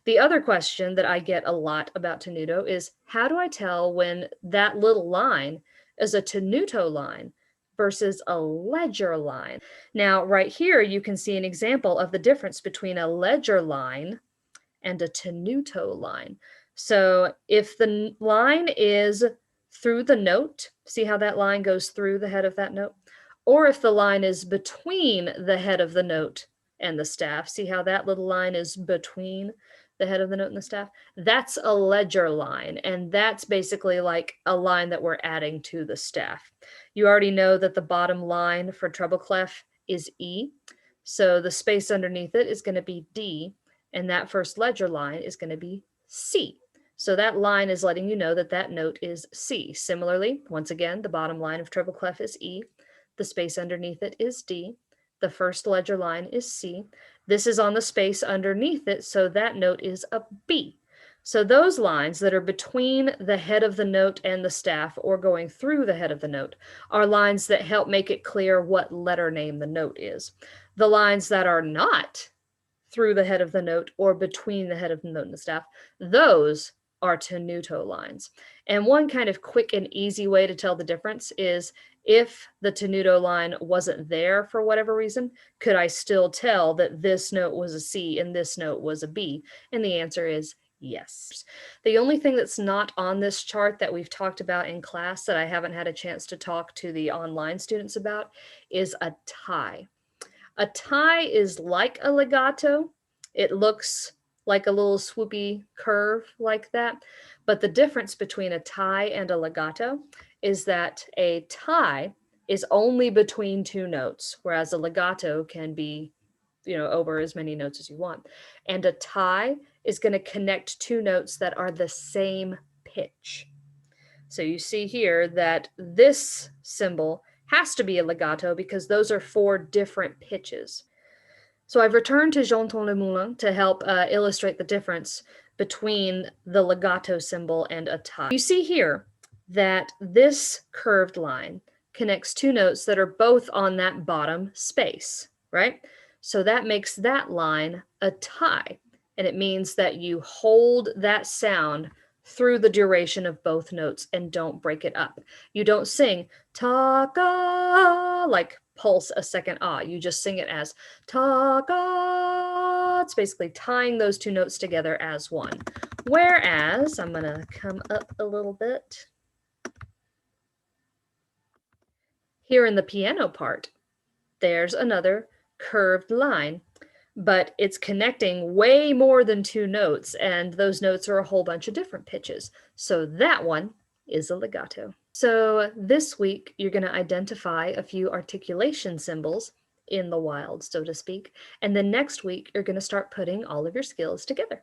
The other question that I get a lot about tenuto is, how do I tell when that little line is a tenuto line versus a ledger line? Now, right here, you can see an example of the difference between a ledger line and a tenuto line. So if the line is through the note, see how that line goes through the head of that note? Or if the line is between the head of the note and the staff, see how that little line is between the head of the note and the staff? That's a ledger line, and that's basically like a line that we're adding to the staff. You already know that the bottom line for treble clef is E, so the space underneath it is going to be D, and that first ledger line is going to be C. So that line is letting you know that that note is C. Similarly, once again, the bottom line of treble clef is E, the space underneath it is D, the first ledger line is C. This is on the space underneath it, so that note is a B. So those lines that are between the head of the note and the staff, or going through the head of the note, are lines that help make it clear what letter name the note is. The lines that are not through the head of the note or between the head of the note and the staff, those are tenuto lines. And one kind of quick and easy way to tell the difference is, if the tenuto line wasn't there for whatever reason, could I still tell that this note was a C and this note was a B? And the answer is yes. The only thing that's not on this chart that we've talked about in class that I haven't had a chance to talk to the online students about is a tie. A tie is like a legato. It looks like a little swoopy curve like that. But the difference between a tie and a legato is that a tie is only between two notes, whereas a legato can be, over as many notes as you want. And a tie is going to connect two notes that are the same pitch. So you see here that this symbol has to be a legato because those are four different pitches. So I've returned to J'entends le moulin to help illustrate the difference between the legato symbol and a tie. You see here that this curved line connects two notes that are both on that bottom space, right? So that makes that line a tie, and it means that you hold that sound through the duration of both notes and don't break it up. You don't sing ta-ka, like pulse a second ah. You just sing it as ta-ka. It's basically tying those two notes together as one. Whereas, I'm going to come up a little bit. Here in the piano part, there's another curved line, but it's connecting way more than two notes, and those notes are a whole bunch of different pitches. So that one is a legato. So this week, you're going to identify a few articulation symbols in the wild, so to speak, and then next week, you're going to start putting all of your skills together.